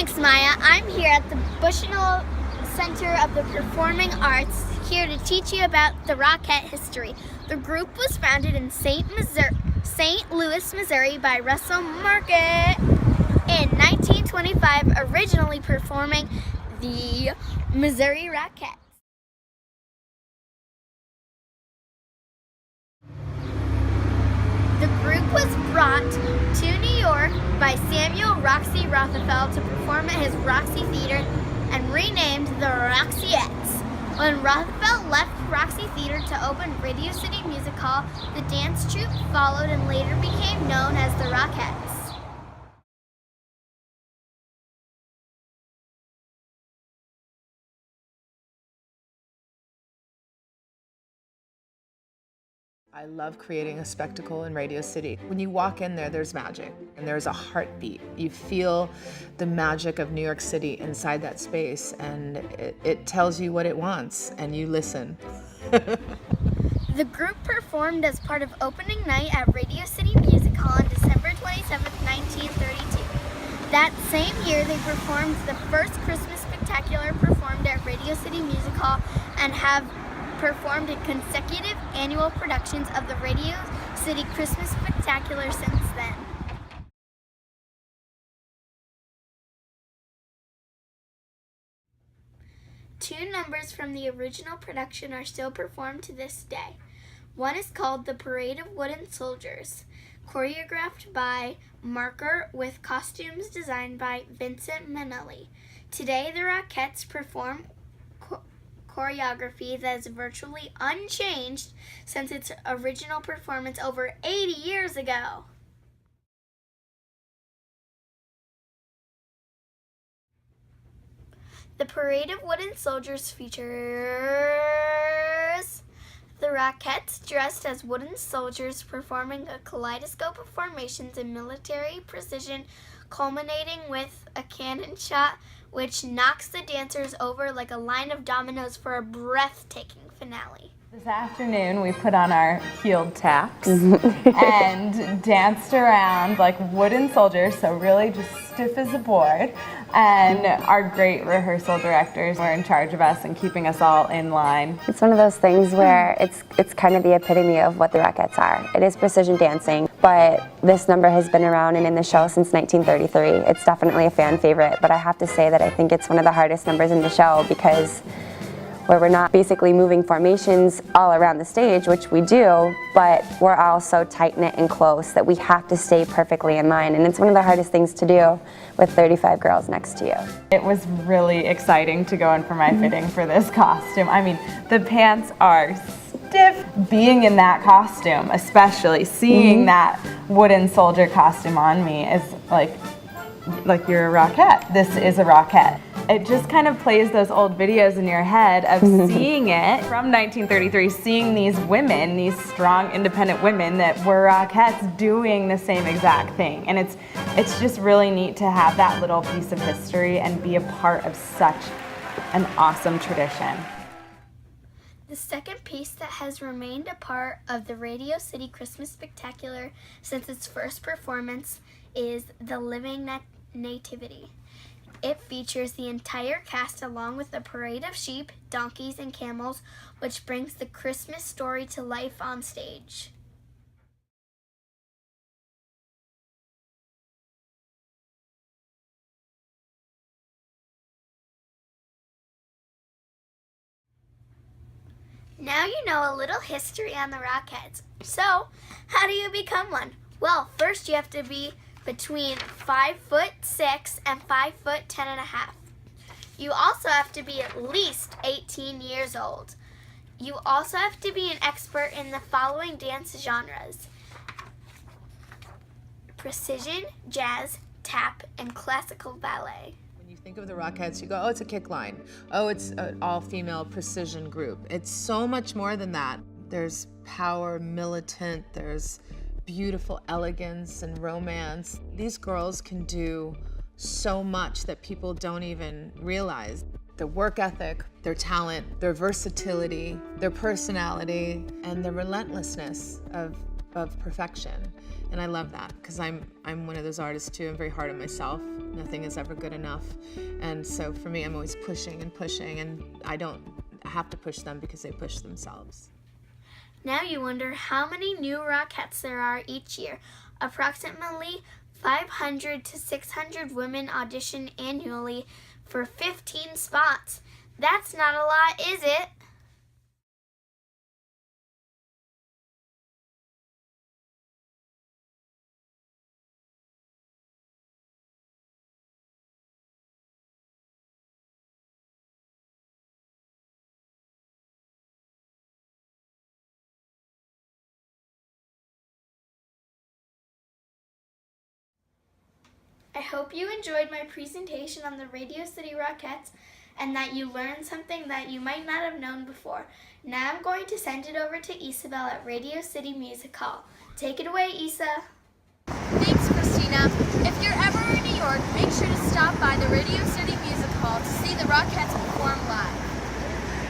Thanks, Maya. I'm here at the Bushnell Center of the Performing Arts, here to teach you about the Rockette history. The group was founded in St. Louis, Missouri by Russell Market in 1925, originally performing the Missouri Rockettes. The group was brought to New York by Samuel Roxy Rothafel to perform at his Roxy Theater and renamed the Roxyettes. When Rothafel left Roxy Theater to open Radio City Music Hall, the dance troupe followed and later became known as the Rockettes. I love creating a spectacle in Radio City. When you walk in there, there's magic and there's a heartbeat. You feel the magic of New York City inside that space, and it tells you what it wants, and you listen. The group performed as part of opening night at Radio City Music Hall on December 27, 1932. That same year, they performed the first Christmas spectacular performed at Radio City Music Hall and have performed in consecutive annual productions of the Radio City Christmas Spectacular since then. Two numbers from the original production are still performed to this day. One is called The Parade of Wooden Soldiers, choreographed by Marker with costumes designed by Vincent Minnelli. Today, the Rockettes perform choreography that is virtually unchanged since its original performance over 80 years ago. The Parade of Wooden Soldiers features the Rockettes dressed as wooden soldiers performing a kaleidoscope of formations in military precision, culminating with a cannon shot which knocks the dancers over like a line of dominoes for a breathtaking finale. This afternoon we put on our heeled taps and danced around like wooden soldiers, so really just stiff as a board. And our great rehearsal directors were in charge of us and keeping us all in line. It's one of those things where it's kind of the epitome of what the Rockettes are. It is precision dancing, but this number has been around and in the show since 1933. It's definitely a fan favorite, but I have to say that I think it's one of the hardest numbers in the show because where we're not basically moving formations all around the stage, which we do, but we're all so tight-knit and close that we have to stay perfectly in line, and it's one of the hardest things to do with 35 girls next to you. It was really exciting to go in for my fitting for this costume. I mean, the pants are stiff. Being in that costume, especially seeing that wooden soldier costume on me is like you're a Rockette. This is a Rockette. It just kind of plays those old videos in your head of seeing it from 1933, seeing these women, these strong, independent women that were Rockettes doing the same exact thing. And it's just really neat to have that little piece of history and be a part of such an awesome tradition. The second piece that has remained a part of the Radio City Christmas Spectacular since its first performance is The Living Nativity. It features the entire cast along with a parade of sheep, donkeys, and camels, which brings the Christmas story to life on stage. Now you know a little history on the Rockettes. So, how do you become one? Well, first you have to be between 5'6" and 5'10.5". You also have to be at least 18 years old. You also have to be an expert in the following dance genres: precision, jazz, tap, and classical ballet. When you think of the Rockettes, you go, oh, it's a kick line. Oh, it's an all-female precision group. It's so much more than that. There's power, militant, there's beautiful elegance and romance. These girls can do so much that people don't even realize. Their work ethic, their talent, their versatility, their personality, and the relentlessness of of perfection. And I love that because I'm one of those artists too. I'm very hard on myself. Nothing is ever good enough. And so for me, I'm always pushing and pushing, and I don't have to push them because they push themselves. Now you wonder how many new Rockettes there are each year. Approximately 500 to 600 women audition annually for 15 spots. That's not a lot, is it? I hope you enjoyed my presentation on the Radio City Rockettes and that you learned something that you might not have known before. Now I'm going to send it over to Isabel at Radio City Music Hall. Take it away, Isa. Thanks, Kristina. If you're ever in New York, make sure to stop by the Radio City Music Hall to see the Rockettes perform live.